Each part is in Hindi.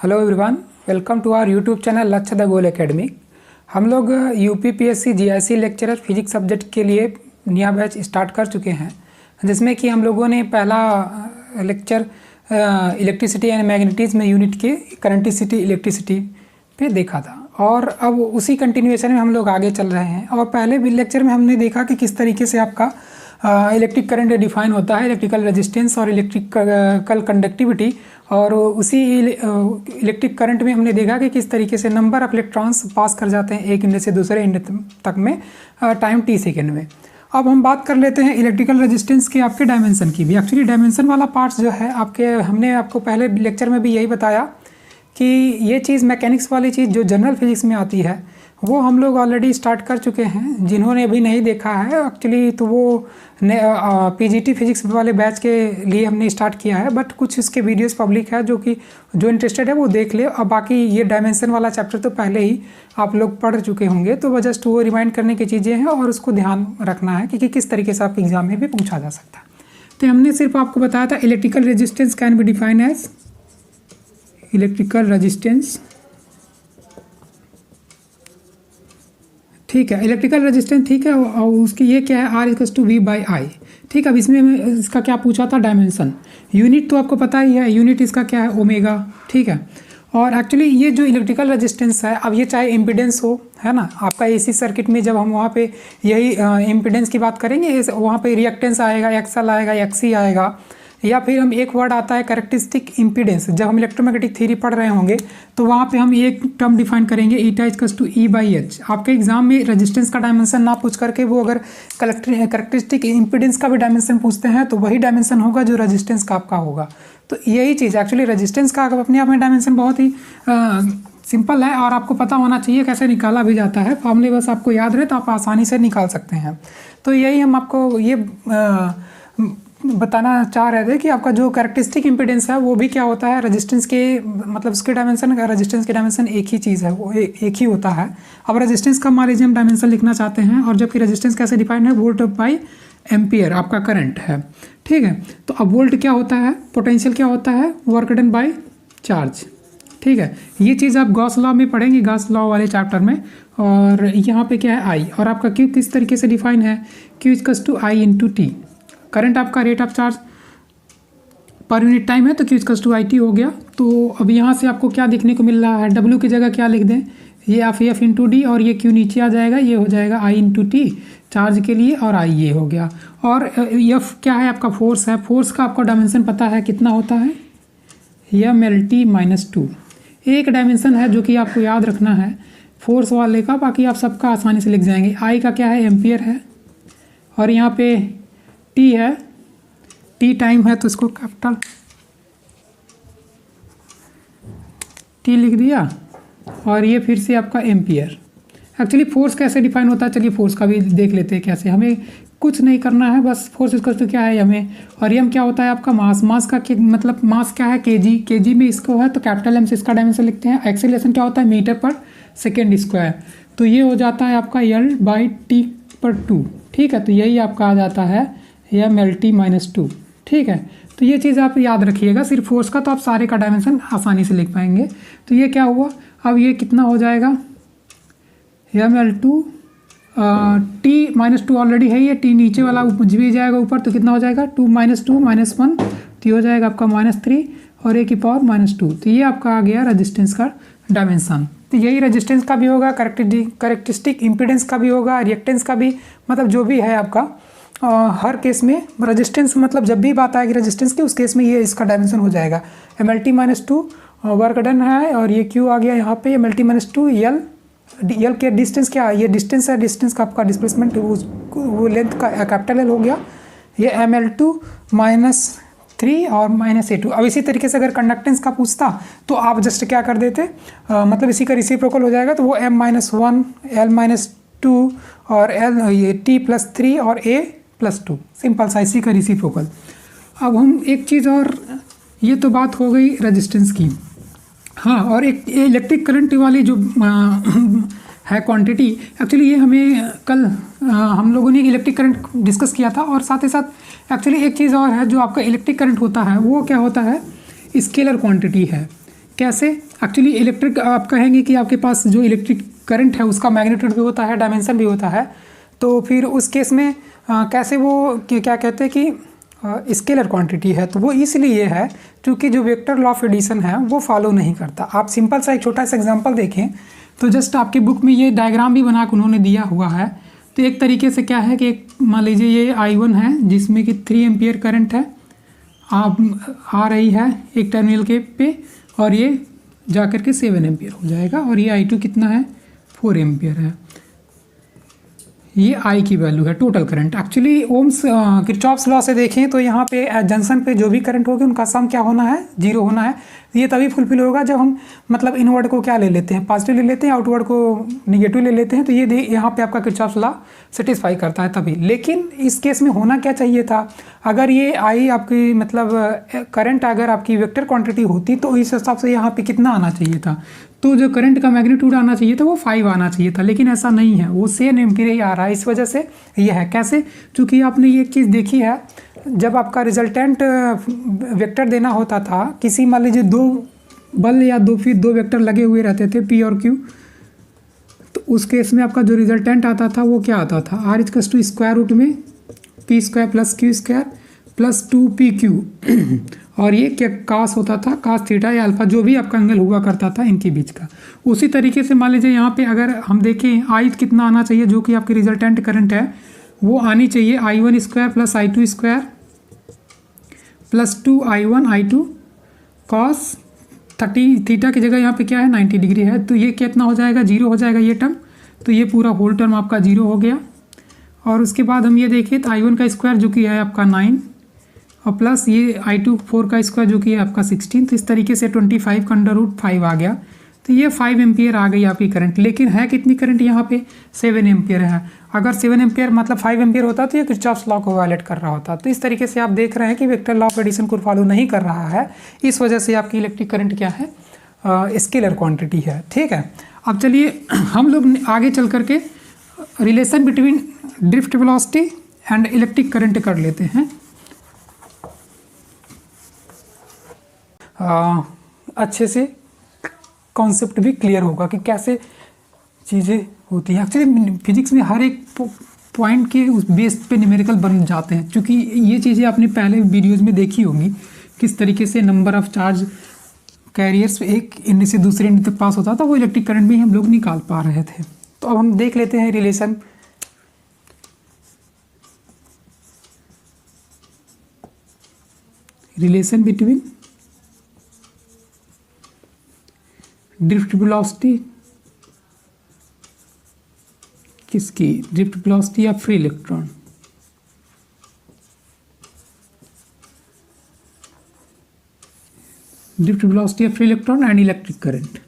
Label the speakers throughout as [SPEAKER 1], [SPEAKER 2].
[SPEAKER 1] Hello everyone, welcome to our YouTube channel Lakshya the goal academy. हम लोग UPPSC GIC lecturer physics subject के लिए नया बैच स्टार्ट कर चुके हैं, जिसमें कि हम लोगों ने पहला लेक्चर इलेक्ट्रिसिटी एंड मैग्नेटिज्म में यूनिट के करंटिसिटी इलेक्ट्रिसिटी पे देखा था और अब उसी कंटिन्यूएशन में हम लोग आगे चल रहे हैं। और पहले भी लेक्चर में हमने देखा कि किस तरीके से आपका इलेक्ट्रिक करंट डिफाइन होता है, इलेक्ट्रिकल रेजिस्टेंस और इलेक्ट्रिकल कंडक्टिविटी। और उसी इलेक्ट्रिक करंट में हमने देखा कि किस तरीके से नंबर ऑफ इलेक्ट्रॉन्स पास कर जाते हैं एक इंड से दूसरे इंड तक में टाइम t सेकेंड में। अब हम बात कर लेते हैं इलेक्ट्रिकल रेजिस्टेंस के आपके डायमेंशन की भी। एक्चुअली डायमेंशन वाला पार्ट्स जो है आपके, हमने आपको पहले लेक्चर में भी यही बताया कि ये चीज़ मैकेनिक्स वाली चीज़ जो जनरल फिजिक्स में आती है वो हम लोग ऑलरेडी स्टार्ट कर चुके हैं। जिन्होंने अभी नहीं देखा है एक्चुअली तो वो पीजीटी फिजिक्स वाले बैच के लिए हमने स्टार्ट किया है, बट कुछ इसके वीडियोस पब्लिक है जो इंटरेस्टेड है वो देख ले। और बाकी ये डायमेंशन वाला चैप्टर तो पहले ही आप लोग पढ़ चुके होंगे, तो जस्ट वो रिमाइंड करने की चीज़ें हैं और उसको ध्यान रखना है कि किस तरीके से आपके एग्जाम में भी पूछा जा सकता है। तो हमने सिर्फ आपको बताया था electrical resistance can be defined as electrical resistance, ठीक है, इलेक्ट्रिकल रेजिस्टेंस, ठीक है। और उसकी ये क्या है, R=V/I, ठीक है। अब इसमें इसका क्या पूछा था, डायमेंशन। यूनिट तो आपको पता ही है, यूनिट इसका क्या है, ओमेगा, ठीक है। और एक्चुअली ये जो इलेक्ट्रिकल रेजिस्टेंस है, अब ये चाहे इम्पीडेंस हो, है ना, आपका एसी सर्किट में जब हम वहाँ पे यही इम्पीडेंस की बात करेंगे, वहाँ पे रिएक्टेंस आएगा, एक्सएल आएगा, एक्सी आएगा, या फिर हम एक वर्ड आता है कैरेक्टरिस्टिक इम्पीडेंस। जब हम इलेक्ट्रोमैग्नेटिक थ्योरी पढ़ रहे होंगे तो वहाँ पे हम एक टर्म डिफाइन करेंगे, E/H। आपके एग्जाम में रेजिस्टेंस का डायमेंशन ना पूछ करके वो अगर कैरेक्टरिस्टिक इम्पीडेंस का भी डायमेंशन पूछते हैं तो वही डायमेंशन होगा जो रेजिस्टेंस का आपका होगा। तो यही चीज़ एक्चुअली रेजिस्टेंस का अपने आप में डायमेंशन बहुत ही सिंपल है और आपको पता होना चाहिए कैसे निकाला भी जाता है। फॉर्मूले बस आपको याद रहे तो आप आसानी से निकाल सकते हैं। तो यही हम आपको ये बताना चाह रहे थे कि आपका जो कैरेक्टरिस्टिक इम्पीडेंस है वो भी क्या होता है, रेजिस्टेंस के मतलब उसके डायमेंशन का, रेजिस्टेंस के डायमेंशन एक ही चीज़ है, वो एक ही होता है। अब रेजिस्टेंस का मान लीजिए हम डायमेंशन लिखना चाहते हैं, और जबकि रेजिस्टेंस कैसे डिफाइंड है, वोल्ट/एम्पियर आपका करंट है, ठीक है। तो अब वोल्ट क्या होता है, पोटेंशियल क्या होता है, वर्क डन बाय चार्ज, ठीक है। ये चीज़ आप गॉस लॉ में पढ़ेंगे, गॉस लॉ वाले चैप्टर में। और यहाँ पे क्या है, आई, और आपका क्यू किस तरीके से डिफाइन है, Q=I/T। करंट आपका rate of charge per unit time है तो Q=IT हो गया। तो अब यहाँ से आपको क्या देखने को मिल रहा है, W की जगह क्या लिख दें, ये F/D, और ये Q नीचे आ जाएगा, ये हो जाएगा I/T चार्ज के लिए, और I ये हो गया। और F क्या है, आपका फोर्स है। फोर्स का आपको डायमेंशन पता है कितना होता है, mLT-2। एक डायमेंशन है जो कि आपको याद रखना है फोर्स वाले का, बाकी आप सबका आसानी से लिख जाएंगे। I का क्या है, एम्पियर है, और यहाँ पे T है, T टाइम है तो इसको कैपिटल T लिख दिया, और ये फिर से आपका एम्पियर। एक्चुअली फोर्स कैसे डिफाइन होता है, चलिए फोर्स का भी देख लेते हैं कैसे। हमें कुछ नहीं करना है, बस फोर्स इसका तो क्या है हमें, और एम क्या होता है आपका मास। मास का मतलब मास क्या है, केजी में इसको है तो कैपिटल एम से इसका डायमेंशन लिखते हैं। एक्सेलरेशन क्या होता है, मीटर/सेकेंड²। तो ये हो जाता है आपका L/T/2, ठीक है। तो यही आपका आ जाता है mLT-2, ठीक है। तो ये चीज़ आप याद रखिएगा, सिर्फ फोर्स का तो आप सारे का डायमेंशन आसानी से लिख पाएंगे। तो ये क्या हुआ, अब ये कितना हो जाएगा, mL2 T-2 ऑलरेडी है, ये T नीचे वाला भी जाएगा ऊपर, तो कितना हो जाएगा 2 - 2 - 1, तो ये हो जाएगा आपका -3, और a की पावर -2। तो ये आपका आ गया रेजिस्टेंस का डायमेंशन। तो यही रेजिस्टेंस का भी होगा, कैरेक्टरिस्टिक इम्पीडेंस का भी होगा, रिएक्टेंस का भी, मतलब जो भी है आपका हर केस में रेजिस्टेंस, मतलब जब भी बात आएगी रेजिस्टेंस की उस केस में ये इसका डायमेंशन हो जाएगा। mLT-2 वर्क डन है, और ये Q आ गया यहाँ पे, mLT-2 L के डिस्टेंस क्या है, ये डिस्टेंस है, डिस्टेंस का आपका डिस्प्लेसमेंट वो लेंथ का कैपिटल L हो गया। ये mL2 -3 और -A2। अब इसी तरीके से अगर कंडक्टेंस का पूछता तो आप जस्ट क्या कर देते, मतलब इसी का रेसिप्रोकल हो जाएगा, तो वो M-1 L-2 और L ये T+3 और A+2, सिंपल सा इसी का रेसिप्रोकल। अब हम एक चीज़ और, ये तो बात हो गई रेजिस्टेंस की, हाँ। और एक इलेक्ट्रिक करंट वाली जो है क्वांटिटी, एक्चुअली ये हमें कल हम लोगों ने इलेक्ट्रिक करंट डिस्कस किया था। और साथ ही साथ एक्चुअली एक चीज़ और है, जो आपका इलेक्ट्रिक करंट होता है वो क्या होता है, स्केलर क्वांटिटी है। कैसे? एक्चुअली इलेक्ट्रिक आप कहेंगे कि आपके पास जो इलेक्ट्रिक करंट है उसका मैग्नीट्यूड भी होता है, डायमेंशन भी होता है, तो फिर उस केस में कैसे वो क्या कहते हैं कि स्केलर क्वांटिटी है, तो वो इसलिए है क्योंकि जो वेक्टर लॉ ऑफ एडिशन है वो फॉलो नहीं करता। आप सिंपल सा एक छोटा सा एग्जांपल देखें तो जस्ट आपकी बुक में ये डायग्राम भी बना के उन्होंने दिया हुआ है। तो एक तरीके से क्या है कि मान लीजिए ये I1 है जिसमें कि 3 एम्पियर करंट है आप आ रही है एक टर्मिनल के पे, और ये जा कर के 7 एम्पियर हो जाएगा, और ये I2 कितना है 4 एम्पियर है। ये I की वैल्यू है total current. Actually Ohm's Kirchhoff's law से देखें तो यहाँ पे जंक्शन पे जो भी करंट होगी उनका सम क्या होना है, 0 होना है। ये तभी फुलफिल होगा जब हम मतलब इनवर्ड को क्या ले लेते हैं, पॉजिटिव ले लेते हैं, आउटवर्ड को निगेटिव ले लेते हैं, तो ये यहाँ पे आपका किरचॉफ्स लॉ सेटिस्फाई करता है तभी। लेकिन इस केस में होना क्या चाहिए था, अगर ये I आपकी मतलब करंट अगर आपकी वेक्टर क्वांटिटी होती तो इस हिसाब से यहाँ पे कितना आना चाहिए था, तो जो करंट का मैग्नीट्यूड आना चाहिए था वो 5 आना चाहिए था, लेकिन ऐसा नहीं है, वो 7 एम्पियर ही आ रहा है। इस वजह से ये है। कैसे? क्योंकि आपने ये चीज़ देखी है, जब आपका रिजल्टेंट वेक्टर देना होता था, किसी मान लीजिए 2 बल या 2 वेक्टर लगे हुए रहते थे P और Q, तो उस केस में आपका जो रिजल्टेंट आता था वो क्या आता था, R equals to square root में P² plus Q² plus 2PQ और ये क्या कास होता था, कास थीटा या अल्फा, जो भी आपका एंगल हुआ करता था इनके बीच का। उसी तरीके से मान लीजिए यहाँ पे अगर हम देखें I कितना आना चाहिए, जो कि आपकी रिजल्टेंट करंट है वो आनी चाहिए I1 square plus I2 square plus 2I1 I2 cos 30 theta की जगह यहाँ पे क्या है 90 डिग्री है, तो ये कितना हो जाएगा, 0 हो जाएगा ये टर्म, तो ये पूरा होल टर्म आपका 0 हो गया। और उसके बाद हम ये देखें तो I1 का स्क्वायर जो कि है आपका 9 और प्लस ये I2 4 का स्क्वायर जो कि है आपका 16, तो इस तरीके से 25 का √5 आ गया, तो ये 5 एम्पियर आ गई आपकी करंट। लेकिन है कितनी करंट यहाँ पे 7 एम्पियर है। अगर 7 एम्पियर मतलब 5 एम्पियर होता तो ये किरचॉफ्स लॉ को वायलेट कर रहा होता। तो इस तरीके से आप देख रहे हैं कि वेक्टर लॉ ऑफ एडिशन को फॉलो नहीं कर रहा है, इस वजह से आपकी इलेक्ट्रिक करंट क्या है, स्केलर क्वांटिटी है। ठीक है, अब चलिए हम लोग आगे चल करके relation between drift velocity and electric current कर लेते हैं। अच्छे से कॉन्सेप्ट भी क्लियर होगा कि कैसे चीज़ें होती हैं। एक्चुअली फिजिक्स में हर एक पॉइंट के उस बेस पे न्यूमेरिकल बन जाते हैं, क्योंकि ये चीज़ें आपने पहले वीडियोज़ में देखी होंगी किस तरीके से नंबर ऑफ चार्ज कैरियर्स एक एंड से दूसरे एंड तक पास होता था, वो इलेक्ट्रिक करंट भी हम लोग निकाल पा रहे थे। तो अब हम देख लेते हैं रिलेशन बिटवीन ड्रिफ्ट वेलोसिटी, किसकी, ड्रिफ्ट वेलोसिटी या फ्री इलेक्ट्रॉन, ड्रिफ्ट वेलोसिटी या free electron and electric current.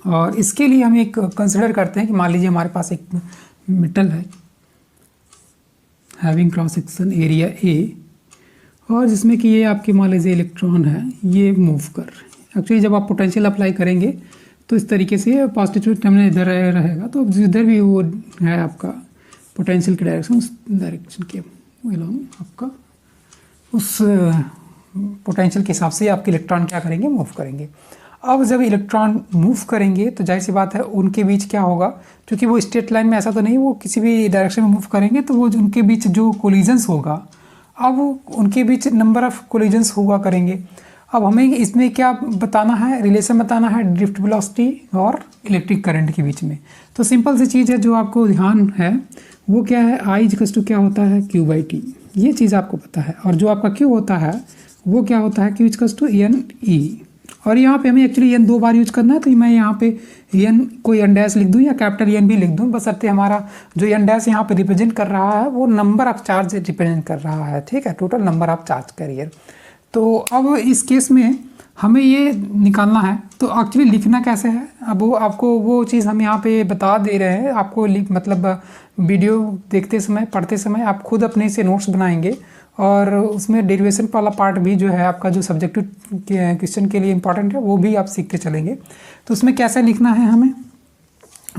[SPEAKER 1] और इसके लिए हम एक कंसिडर करते हैं कि मान लीजिए हमारे पास एक मेटल है having cross section area A, और जिसमें कि ये आपके मान लीजिए इलेक्ट्रॉन है, ये मूव कर रहे हैं। एक्चुअली जब आप पोटेंशियल अप्लाई करेंगे तो इस तरीके से पॉजिटिव टर्मिनल इधर रहेगा, तो जिधर भी वो है आपका पोटेंशियल की डायरेक्शन, उस डायरेक्शन के अलोंग आपका उस पोटेंशियल के हिसाब से आपके इलेक्ट्रॉन क्या करेंगे, मूव करेंगे। अब जब इलेक्ट्रॉन मूव करेंगे तो जाहिर सी बात है उनके बीच क्या होगा, क्योंकि वो स्ट्रेट लाइन में ऐसा तो नहीं, वो किसी भी डायरेक्शन में मूव करेंगे, तो वो उनके बीच जो कोलिजन्स होगा, अब उनके बीच नंबर ऑफ कोलिजन्स हुआ करेंगे। अब हमें इसमें क्या बताना है, रिलेशन बताना है ड्रिफ्ट वेलोसिटी और इलेक्ट्रिक करंट के बीच में। तो सिंपल सी चीज़ है जो आपको ध्यान है वो क्या है, I इक्वल्स टू क्या होता है Q/T, ये चीज़ आपको पता है। और जो आपका Q होता है वो क्या होता है, Q इक्वल्स टू NE। और यहाँ पे हमें एक्चुअली N 2 बार यूज करना है, तो मैं यहाँ पे N कोई N डैश लिख दूँ या कैपिटल N भी लिख दूँ, बशर्ते हमारा जो N डैश यहाँ पे रिप्रेजेंट कर रहा है वो नंबर ऑफ चार्ज रिप्रेजेंट कर रहा है। ठीक है, total number of charge career. तो अब इस केस में हमें ये निकालना है, तो एक्चुअली लिखना कैसे है, अब वो आपको वो चीज़ हम यहाँ पे बता दे रहे हैं आपको। मतलब वीडियो देखते समय, पढ़ते समय आप खुद अपने से नोट्स बनाएंगे, और उसमें डेरिवेशन वाला पार्ट भी जो है आपका जो सब्जेक्टिव क्वेश्चन के लिए इंपॉर्टेंट है वो भी आप सीखते चलेंगे। तो उसमें कैसे लिखना है हमें,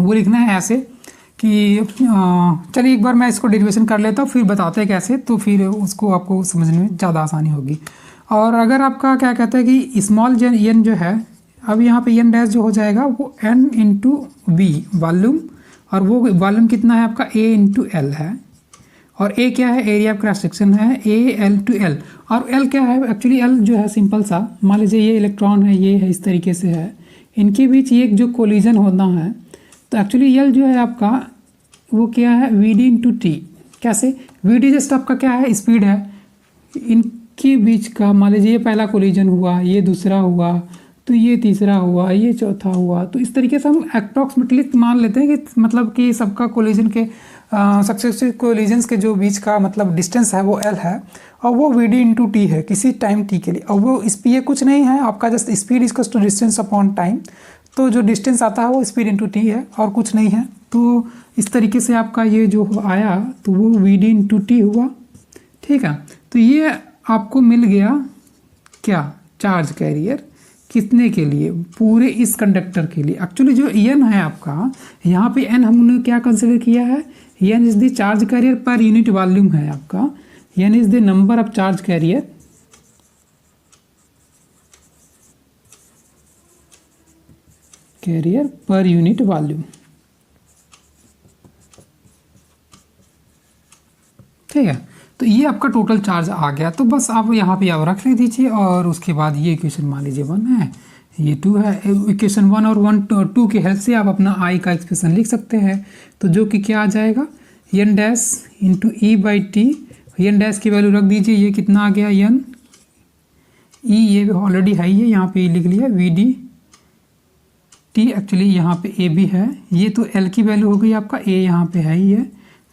[SPEAKER 1] वो लिखना है ऐसे कि चलिए एक बार मैं इसको डेरिवेशन कर लेता हूँ, फिर बताते हैं कैसे, तो फिर उसको आपको समझने में ज़्यादा आसानी होगी। और अगर आपका क्या कहते हैं कि स्मॉल एन जो है, अब यहाँ पे एन डैश जो हो जाएगा वो एन इंटू वी वॉल्यूम, और वो वॉल्यूम कितना है आपका ए इंटू एल है, और ए क्या है, एरिया ऑफ क्रॉस सेक्शन है, ए एल टू एल। और एल क्या है, एक्चुअली एल जो है सिंपल सा, मान लीजिए ये इलेक्ट्रॉन है, ये है, इस तरीके से है, इनके बीच ये जो कोलिजन होना है, तो एक्चुअली एल जो है आपका वो क्या है, वी डी इंटू टी। कैसे, वी डी जस्ट आपका क्या है, स्पीड है इनके बीच का। मान लीजिए ये पहला कोलिजन हुआ, ये दूसरा हुआ, तो ये तीसरा हुआ, ये चौथा हुआ, तो इस तरीके से हम अप्रॉक्सीमेटली मान लेते हैं कि मतलब कि सबका कोलिजन के सक्सेसिव कोलिजन्स के जो बीच का मतलब डिस्टेंस है वो एल है, और वो वी डी इंटू टी है किसी टाइम टी के लिए। और वो ये कुछ नहीं है आपका, just speed is to distance upon time, तो जो डिस्टेंस आता है वो स्पीड इंटू टी है और कुछ नहीं है। तो इस तरीके से आपका ये जो आया तो वो वी डी इंटू टी हुआ, ठीक है। तो ये आपको मिल गया क्या, चार्ज कैरियर, कितने के लिए, पूरे इस कंडक्टर के लिए। एक्चुअली जो एन है आपका, यहाँ पे एन हमने क्या कंसिडर किया है, n is the charge carrier per unit volume है आपका, n is the number of charge carrier per unit volume, ठीक है। तो ये आपका टोटल चार्ज आ गया, तो बस आप यहाँ पे आप रख ले दीजिए, और उसके बाद ये इक्वेशन मान लीजिए 1 है, ये 2 है। इक्वेशन 1 और 2 की हेल्प से आप अपना आई का एक्सप्रेशन लिख सकते हैं, तो जो कि क्या आ जाएगा, n dash into e by t. N dash की वैल्यू रख दीजिए, ये कितना आ गया, एन ई, ये ऑलरेडी है, ये यहाँ पे लिख लिया, वी डी टी, एक्चुअली यहाँ पे ए भी है, ये तो एल की वैल्यू हो गई आपका, ए यहाँ पे है ही है,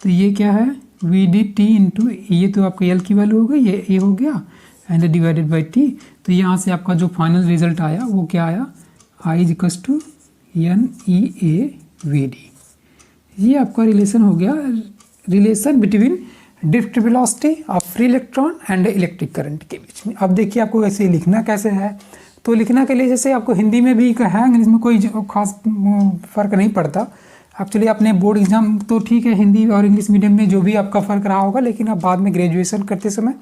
[SPEAKER 1] तो ये क्या है, वी डी टी इंटू, ये तो आपका एल की वैल्यू हो गई, ये ए हो गया, एंड डिवाइडेड बाई टी। तो यहाँ से आपका जो फाइनल रिजल्ट आया वो क्या आया, I is equals to N E A V D. ये आपका रिलेशन हो गया, relation between drift velocity of free electron and electric current के बीच में। अब देखिए आपको ऐसे लिखना कैसे है, तो लिखना के लिए जैसे आपको हिंदी में भी है, इंग्लिश में कोई खास फ़र्क नहीं पड़ता। एक्चुअली अपने बोर्ड एग्जाम तो ठीक है, हिंदी और इंग्लिश मीडियम में जो भी आपका फ़र्क रहा होगा, लेकिन आप बाद में ग्रेजुएशन करते समय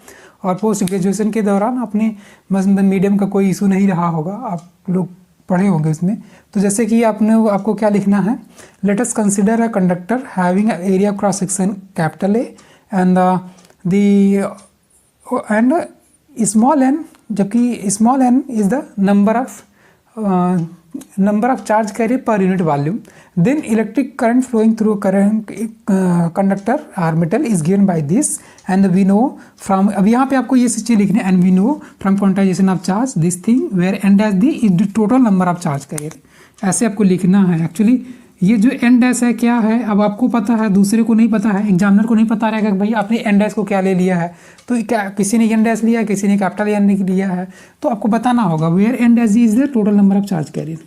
[SPEAKER 1] और पोस्ट ग्रेजुएशन के दौरान अपने मीडियम का कोई इशू नहीं रहा होगा, आप लोग पढ़े होंगे उसमें। तो जैसे कि आपको क्या लिखना है, let us consider a conductor having area cross section capital A and small N, जबकि small N is the number of charge carrier per unit volume, then electric current flowing through current conductor or metal is given by this, and we know from, अब यहाँ पे आपको ये चीज़ लिखनी है, and we know from quantisation of charge this thing where N dash the is the total number of charge career. ऐसे आपको लिखना है। एक्चुअली ये जो एन डैश है क्या है, अब आपको पता है, दूसरे को नहीं पता है, एग्जामिनर को नहीं पता रहेगा कि भाई आपने एन डैश को क्या ले लिया है, तो क्या किसी ने एन डैश लिया है, किसी ने कैपिटल एन लिया है, तो आपको बताना होगा where N dash is the total number of charge carrier,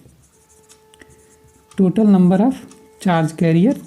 [SPEAKER 1] total number of charge carrier,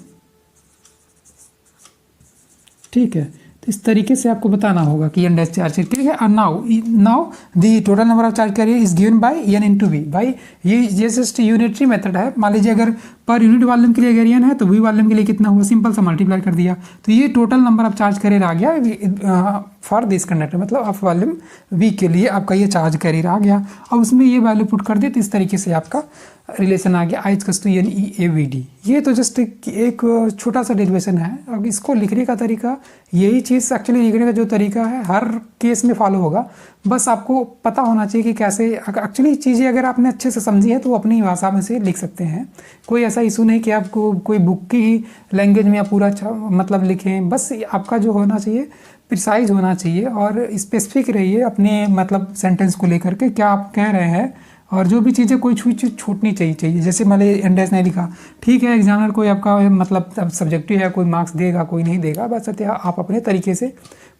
[SPEAKER 1] ठीक है। तो इस तरीके से आपको बताना होगा कि एन डैश चार्ज कैरियर है। और now the total number of charge carrier is given by n into v. भाई ये जस्ट यूनिटरी मेथड है। मान लीजिए अगर पर यूनिट वॉल्यूम के लिए अगर एन है तो वी वॉल्यूम के लिए कितना हुआ, सिंपल सा मल्टीप्लाई कर दिया, तो ये total number of charge carrier आ गया फॉर दिस कंडक्टर, मतलब ऑफ वॉल्यूम वी के लिए आपका ये चार्ज कैरियर आ गया। अब उसमें ये वैल्यू पुट कर दिए, तो इस तरीके से आपका रिलेशन आ गया I is to N E A V D. ये तो जस्ट एक छोटा सा डेरिवेशन है। अब इसको लिखने का तरीका, यही चीज़ एक्चुअली लिखने का जो तरीका है हर केस में फॉलो होगा, बस आपको पता होना चाहिए कि कैसे। एक्चुअली चीज़ें अगर आपने अच्छे से समझी है तो अपनी भाषा में से लिख सकते हैं, कोई ऐसा इशू नहीं कि आपको कोई बुक की ही लैंग्वेज में आप पूरा मतलब लिखें। बस आपका जो होना चाहिए प्रिसाइज होना चाहिए और स्पेसिफिक रहिए अपने मतलब सेंटेंस को लेकर के, क्या आप कह रहे हैं, और जो भी चीज़ें कोई चीज़ छूटनी चाहिए। जैसे मैंने एन डैश नहीं लिखा, ठीक है, एग्जामिनर कोई आपका मतलब सब्जेक्टिव है, कोई मार्क्स देगा कोई नहीं देगा, बस आप अपने तरीके से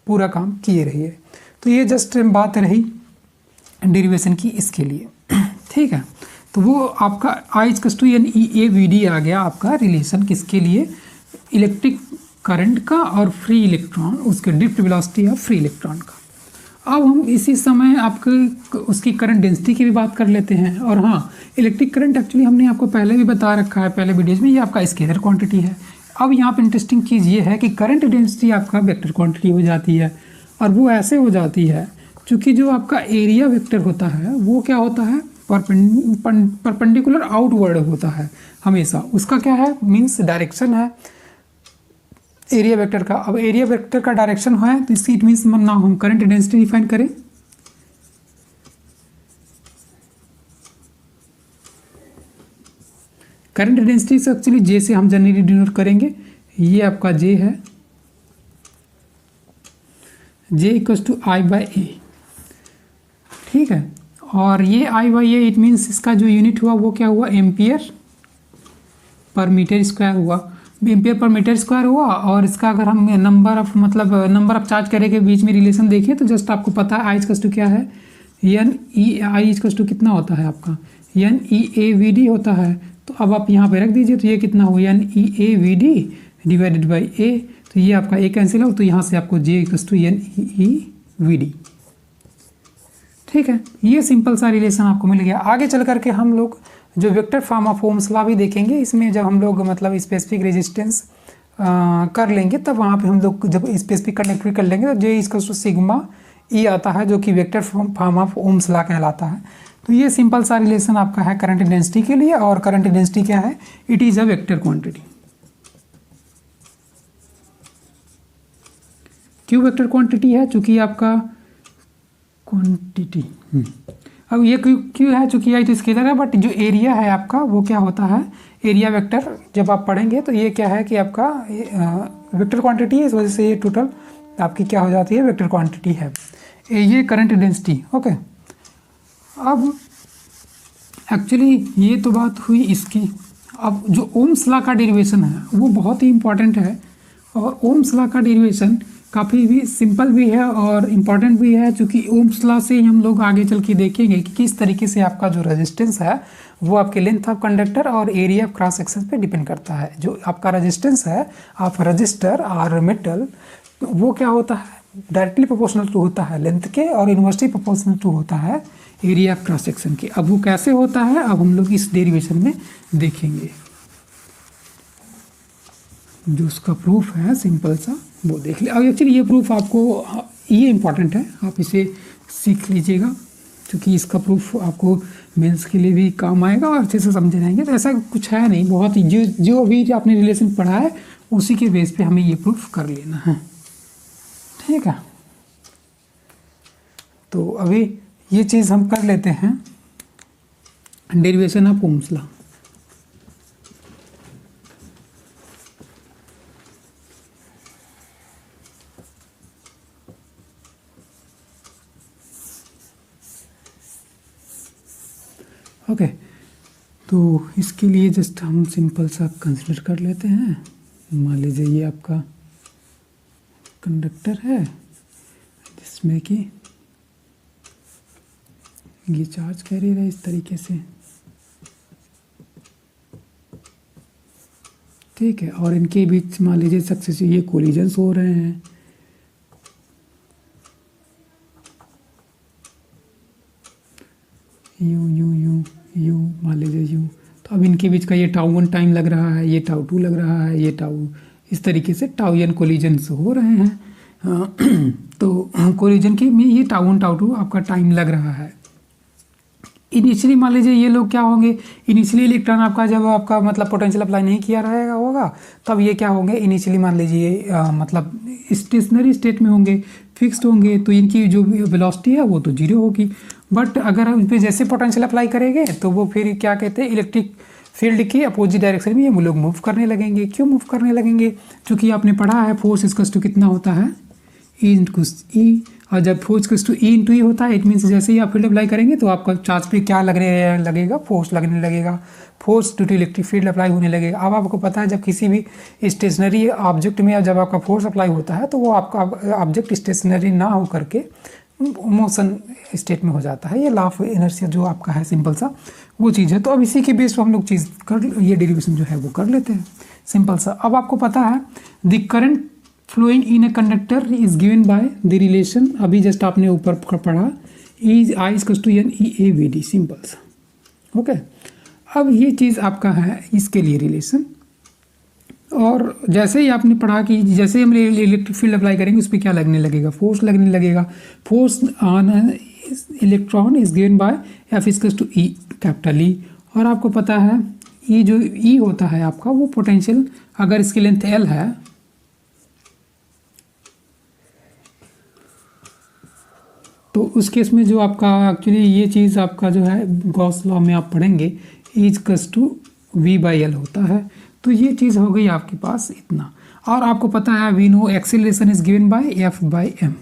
[SPEAKER 1] पूरा काम किए रहिए। तो ये जस्ट बात रही डेरिवेशन की इसके लिए, ठीक है। तो वो आपका I is to N E A V D आ गया आपका रिलेशन किसके लिए, इलेक्ट्रिक करंट का और फ्री इलेक्ट्रॉन, उसके drift velocity of free electron का। अब हम इसी समय आपके उसकी करंट डेंसिटी की भी बात कर लेते हैं। और हाँ, इलेक्ट्रिक करंट एक्चुअली हमने आपको पहले भी बता रखा है पहले वीडियोज़ में, ये आपका स्केलर क्वांटिटी है। अब यहाँ पे इंटरेस्टिंग चीज़ ये है कि करंट डेंसिटी आपका वेक्टर क्वांटिटी हो जाती है, और वो ऐसे हो जाती है क्योंकि जो आपका एरिया वेक्टर होता है वो क्या होता है, परपेंडिकुलर आउटवर्ड होता है हमेशा। उसका क्या है, मीन्स डायरेक्शन है एरिया वेक्टर का। अब एरिया वेक्टर का डायरेक्शन है तो इसकी इट मीन्स ना हम करंट डेंसिटी डिफाइन करें। करंट डेंसिटी से एक्चुअली जे से हम जनरली डिनोट करेंगे। ये आपका जे है, जे इक्वल्स टू आई बाई ए, ठीक है। और ये आई बाई ए इट मीन्स इसका जो यूनिट हुआ वो क्या हुआ, एम्पियर पर मीटर स्क्वायर हुआ, एम्पियर पर मीटर स्क्वायर हुआ। और इसका अगर हम नंबर ऑफ चार्ज करे के बीच में रिलेशन देखें तो जस्ट आपको पता है आई इक्वल्स टू क्या है, n e I equals to कितना होता है आपका, n E A V d होता है। तो अब आप यहाँ पे रख दीजिए, तो ये कितना हुआ, N E A V D divided by A, तो ये आपका ए कैंसिल हो, तो यहाँ से आपको J equals to N E V D, ठीक है। ये सिंपल सा रिलेशन आपको मिल गया। आगे चल करके हम लोग जो vector form of Ohm's law भी देखेंगे, इसमें जब हम लोग मतलब स्पेसिफिक रेजिस्टेंस कर लेंगे तब वहाँ पे हम लोग जब स्पेसिफिक कंडक्टिविटी कर लेंगे तो जे इक्वल्स टू सिग्मा ई आता है, जो कि vector form of Ohm's law कहलाता है। तो ये सिंपल सा रिलेशन आपका है करंट डेंसिटी के लिए। और करंट डेंसिटी क्या है, it is a vector quantity. क्यों वेक्टर क्वांटिटी है, चूंकि आपका क्वांटिटी अब ये क्यों है, चूंकि ये तो स्केलर है, बट जो एरिया है आपका वो क्या होता है, एरिया वेक्टर जब आप पढ़ेंगे तो ये क्या है कि आपका वेक्टर क्वांटिटी है, इस वजह से ये टोटल आपकी क्या हो जाती है, वेक्टर क्वांटिटी है। ये करंट डेंसिटी, ओके। अब एक्चुअली ये तो बात हुई इसकी। अब जो ओम्स लॉ का डेरिवेशन है वो बहुत ही इंपॉर्टेंट है, और ओम्स लॉ का डेरिवेशन काफ़ी भी सिंपल भी है और इम्पॉर्टेंट भी है, क्योंकि ओम्स लॉ से हम लोग आगे चल के देखेंगे कि किस तरीके से आपका जो रेजिस्टेंस है वो आपके लेंथ ऑफ कंडक्टर और एरिया ऑफ क्रॉस सेक्शन पे डिपेंड करता है। जो आपका रेजिस्टेंस है ऑफ रजिस्टर और मेटल, वो क्या होता है, डायरेक्टली प्रोपोर्शनल टू होता है लेंथ के, और इनवर्सली प्रोपोर्शनल टू होता है एरिया ऑफ क्रॉस सेक्शन के। अब वो कैसे होता है, अब हम लोग इस डेरिवेशन में देखेंगे। जो उसका प्रूफ है सिंपल सा वो देख ले। अब एक्चुअली ये प्रूफ आपको ये इम्पॉर्टेंट है, आप इसे सीख लीजिएगा, क्योंकि इसका प्रूफ आपको मेंस के लिए भी काम आएगा और अच्छे से समझे जाएंगे। तो ऐसा कुछ है नहीं, बहुत ही जो अभी आपने रिलेशन पढ़ा है उसी के बेस पे हमें ये प्रूफ कर लेना है, ठीक है। तो अभी ये चीज़ हम कर लेते हैं, derivation of Ohm's law. Okay, तो इसके लिए जस्ट हम सिंपल सा कंसिडर कर लेते हैं। मान लीजिए ये आपका कंडक्टर है जिसमें कि ये चार्ज कैरियर है इस तरीके से, ठीक है। और इनके बीच मान लीजिए सक्सेसिव ये कोलिजन्स हो रहे हैं, यू मान लीजिए यू। तो अब इनके बीच का ये टाउ 1 टाइम लग रहा है, ये टाउ 2 लग रहा है, ये टाउ, इस तरीके से टाउ n कोलिजन्स हो रहे हैं। तो कोलिजन के में ये टाउ 1 टाउ 2 आपका टाइम लग रहा है। इनिशियली मान लीजिए ये लोग क्या होंगे, इनिशियली इलेक्ट्रॉन आपका जब आपका मतलब पोटेंशियल अप्लाई नहीं किया रहेगा होगा, तब ये क्या होंगे, इनिशियली मान लीजिए मतलब स्टेशनरी स्टेट में होंगे, फिक्स्ड होंगे, तो इनकी जो वेलोसिटी है वो तो जीरो होगी। बट अगर हम इस पर जैसे पोटेंशियल अप्लाई करेंगे तो वो फिर क्या कहते हैं, इलेक्ट्रिक फील्ड की अपोजिट डायरेक्शन में ये लोग मूव करने लगेंगे। क्यों मूव करने लगेंगे, क्योंकि आपने पढ़ा है फोर्स इक्वल्स टू कितना होता है, ई इंटू ई, और जब force equals to E into E होता है, इट मीन्स जैसे ही आप फील्ड अप्लाई करेंगे तो आपका चार्ज पे क्या लगने लगेगा, फोर्स लगने लगेगा, force due to electric field apply होने लगेगा। अब आपको पता है जब किसी भी स्टेशनरी ऑब्जेक्ट में जब आपका फोर्स अप्लाई होता है तो वो आपका ऑब्जेक्ट स्टेशनरी ना हो करके मोशन स्टेट में हो जाता है। ये लॉ ऑफ इनर्शिया जो आपका है सिंपल सा वो चीज़ है। तो अब इसी के बेस पर हम लोग चीज़ कर ये डेरिवेशन जो है वो कर लेते हैं सिंपल सा। अब आपको पता है the current flowing in a conductor is given by the relation, अभी जस्ट आपने ऊपर पढ़ा, is I equals to N E A V d, simple सा, ओके। अब ये चीज़ आपका है इसके लिए रिलेशन, और जैसे ही आपने पढ़ा कि जैसे ही हम इलेक्ट्रिक फील्ड अप्लाई करेंगे उस पर क्या लगने लगेगा, फोर्स लगने लगेगा। Force on electron is given by f equals to e, capital e. और आपको पता है ये जो ई होता है आपका वो पोटेंशियल, अगर इसकी लेंथ एल है तो उस केस में जो आपका एक्चुअली ये चीज़ आपका जो है गॉस लॉ में आप पढ़ेंगे equals to v by l होता है। तो ये चीज़ हो गई आपके पास इतना। और आपको पता है we know acceleration is given by f by m.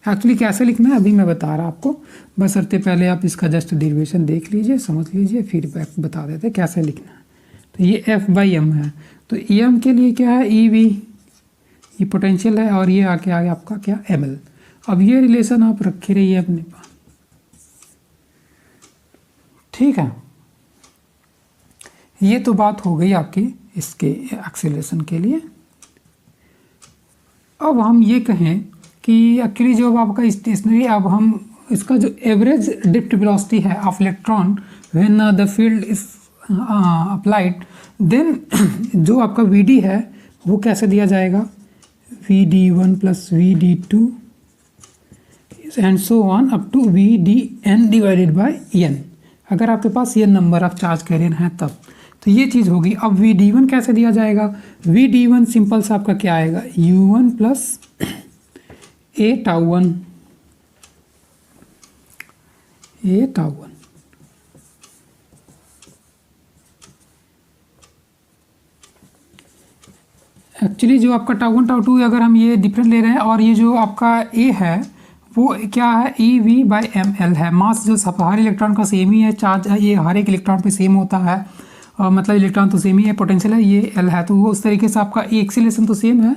[SPEAKER 1] Actually कैसे लिखना है अभी मैं बता रहा आपको, बशर्ते पहले आप इसका जस्ट डेरिवेशन देख लीजिए, समझ लीजिए, फिर बता देते कैसे लिखना है। तो ये एफ बाई एम है, तो ई एम के लिए क्या है ई वी, ये पोटेंशियल है, और ये आके आगे आपका क्या एम एल। अब ये रिलेशन आप रखे रहिए अपने पास, ठीक है। ये तो बात हो गई आपकी इसके एक्सीलरेशन के लिए। अब हम ये कहें कि एक्चुअली जो आपका स्टेशनरी, अब हम इसका जो एवरेज ड्रिफ्ट वेलोसिटी है of electron when the field is applied, then जो आपका वी डी है वो कैसे दिया जाएगा, v d one plus v d two and so on up to v d n divided by n. अगर आपके पास ये नंबर ऑफ चार्ज कैरियर हैं तब तो ये चीज़ होगी। अब वी डी वन कैसे दिया जाएगा, वी डी वन सिंपल सा आपका क्या आएगा, you one plus A tau one, A tau one. Actually जो आपका टाउ वन टाउ टू अगर हम ये डिफरेंट ले रहे हैं, और ये जो आपका ए है वो क्या है e v by m l है। मास जो हर इलेक्ट्रॉन का सेम ही है, चार्ज ये हर एक इलेक्ट्रॉन पे सेम होता है, मतलब इलेक्ट्रॉन तो सेम ही है, पोटेंशियल है ये एल है, तो वो उस तरीके से आपका एक्सीलरेशन तो सेम है,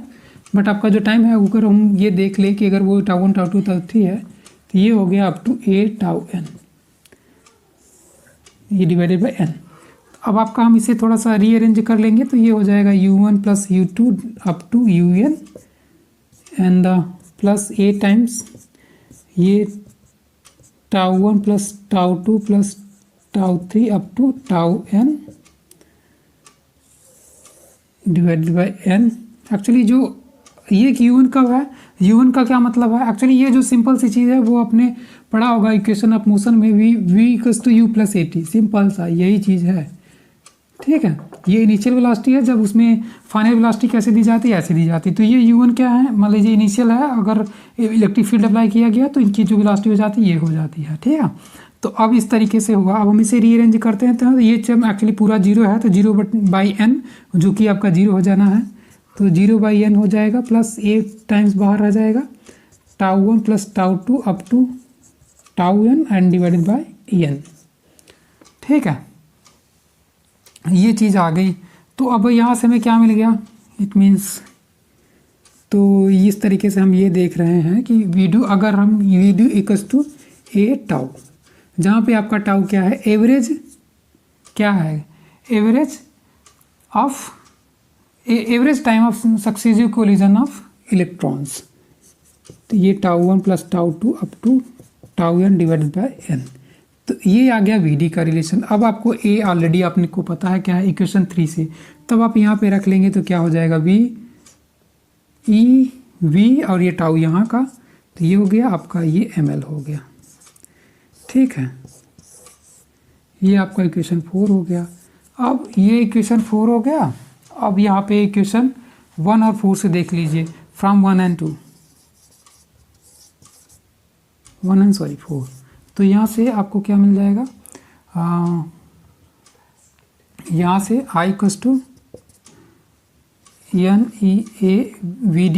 [SPEAKER 1] बट आपका जो टाइम है अगर हम ये देख ले कि अगर वो tau one tau two tau three है तो ये हो गया up to a tau n, ये डिवाइडेड बाई एन। अब आपका हम इसे थोड़ा सा रीअरेंज कर लेंगे तो ये हो जाएगा U one plus U two up to U N and plus A times ये tau one plus tau two plus tau three up to tau N divided by N. Actually जो ये U1 कब है, U1 का क्या मतलब है, एक्चुअली ये जो सिंपल सी चीज़ है वो आपने पढ़ा होगा इक्वेशन ऑफ मोशन में, v equals to u plus a t, simple सा यही चीज़ है, ठीक है। ये इनिशियल वेलोसिटी है, जब उसमें फाइनल वेलोसिटी कैसे दी जाती है, ऐसे दी जाती है। तो ये U1 क्या है, मान लीजिए इनिशियल है, अगर इलेक्ट्रिक फील्ड अप्लाई किया गया तो इनकी जो वेलोसिटी हो जाती है ये हो जाती है, ठीक है। तो अब इस तरीके से होगा। अब हम इसे रीअरेंज करते हैं तो ये जब एक्चुअली पूरा जीरो है तो जीरो बाई एन जो कि आपका जीरो हो जाना है, तो जीरो बाई एन हो जाएगा, प्लस ए टाइम्स बाहर आ जाएगा, tau one plus tau two up to tau n and divided by n, ठीक है। ये चीज़ आ गई। तो अब यहाँ से हमें क्या मिल गया, इट मीन्स तो इस तरीके से हम ये देख रहे हैं कि वी डू, अगर हम v do equals to a tau, जहाँ पे आपका टाउ क्या है, एवरेज क्या है, average of average time of successive collision of electrons, तो ये tau one plus tau two up to tau N divided by n. तो ये आ गया वी डी का रिलेशन। अब आपको ए ऑलरेडी आपने को पता है क्या है इक्वेशन 3 से, तब आप यहाँ पे रख लेंगे तो क्या हो जाएगा वी ई वी और ये टाउ यहाँ का, तो ये हो गया आपका ये एम एल हो गया, ठीक है। ये आपका इक्वेशन 4 हो गया। अब ये इक्वेशन 4 हो गया। अब यहाँ पे इक्वेशन 1 और 4 से देख लीजिए, फ्रॉम 1 एंड 2, 1 एंड 4, तो यहाँ से आपको क्या मिल जाएगा, यहाँ से I equals to N E A V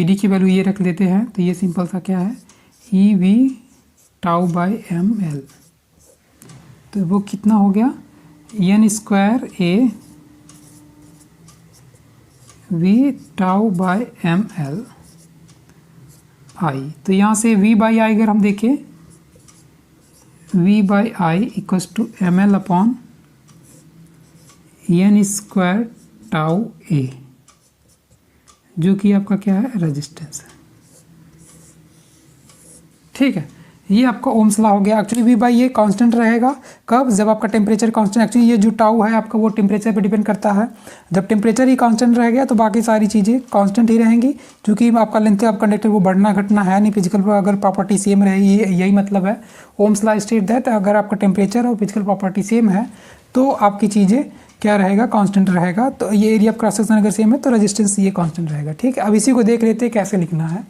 [SPEAKER 1] D की वैल्यू ये रख लेते हैं, तो ये सिंपल सा क्या है e v tau by m l, तो वो कितना हो गया n square a v tau by m l I. तो यहाँ से v बाई आई अगर हम देखें, v by I equals to M L upon N square tau A, जो कि आपका क्या है रेजिस्टेंस है, ठीक है। ये आपका ओम्स लॉ हो गया। एक्चुअली वी बाई ये कांस्टेंट रहेगा कब, जब आपका टेम्परेचर कांस्टेंट, एक्चुअली ये जो टाउ है आपका वो टेम्परेचर पे डिपेंड करता है। जब टेम्परेचर ही कांस्टेंट रह गया तो बाकी सारी चीज़ें कांस्टेंट ही रहेंगी, क्योंकि आपका लेंथ ऑफ कंडक्टर वो बढ़ना घटना है नहीं, फिजिकल अगर प्रॉपर्टी सेम रहेगी, यही मतलब है। ओम्स लॉ स्टेट दैट अगर आपका टेम्परेचर और फिजिकल प्रॉपर्टी सेम है तो आपकी चीज़ें क्या रहेगा, कांस्टेंट रहेगा। तो ये एरिया ऑफ क्रॉस सेक्शन अगर सेम है तो रेजिस्टेंस ये कांस्टेंट रहेगा। ठीक है, अब इसी को देख लेते हैं कैसे लिखना है।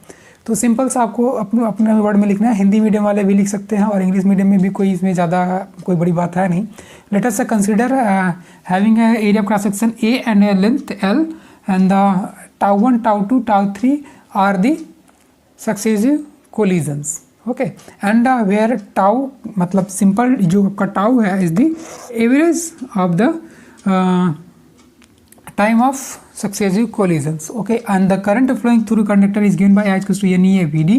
[SPEAKER 1] तो सिंपल सा आपको अपने वर्ड में लिखना है। हिंदी मीडियम वाले भी लिख सकते हैं और इंग्लिश मीडियम में भी कोई इसमें ज़्यादा कोई बड़ी बात है नहीं। Let us consider having area of cross section a and length l and the tau 1, tau 2, tau 3 are the successive collisions. Okay, and where tau मतलब सिंपल जो आपका टाउ है is the average of the time of successive collisions. Okay, and the current flowing through conductor is given by I equals to NE VD।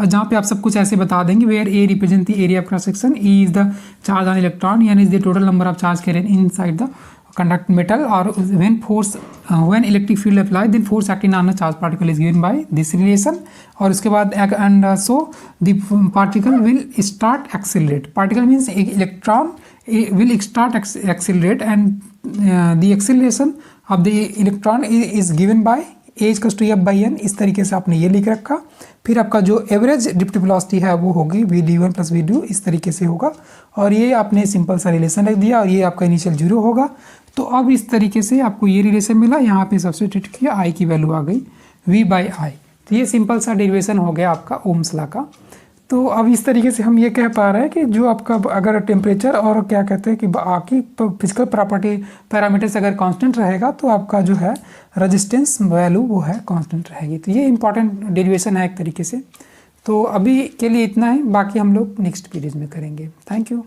[SPEAKER 1] और जहाँ पे आप सब कुछ ऐसे बता देंगे where A represent the area of cross section, E is the charge on electron, N is the total number of charge carried inside the conduct metal, or when electric field applied then force acting on a charged particle is given by this relation। और उसके बाद and so the particle will start accelerate। particle means electron will start accelerate and the acceleration of the electron is given by a equals to f by n। इस तरीके से आपने ये लिख रखा। फिर आपका जो एवरेज डिफ्ट वेलोसिटी है वो होगी vd1 प्लस vd2, इस तरीके से होगा। और ये आपने सिंपल सा रिलेशन रख दिया और ये आपका इनिशियल 0 होगा। तो अब इस तरीके से आपको ये रिलेशन मिला, यहाँ पे सब्स्टिट्यूट किया, आई की वैल्यू आ गई v बाई आई। तो ये सिंपल सा डेरिवेशन हो गया आपका ओम्स लॉ का। तो अब इस तरीके से हम ये कह पा रहे हैं कि जो आपका अगर टेम्परेचर और क्या कहते हैं कि बाकी फिजिकल प्रॉपर्टी पैरामीटर्स अगर कांस्टेंट रहेगा तो आपका जो है रेजिस्टेंस वैल्यू वो है कांस्टेंट रहेगी। तो ये इंपॉर्टेंट डेरिवेशन है एक तरीके से। तो अभी के लिए इतना है, बाकी हम लोग नेक्स्ट पीरियड में करेंगे। Thank you.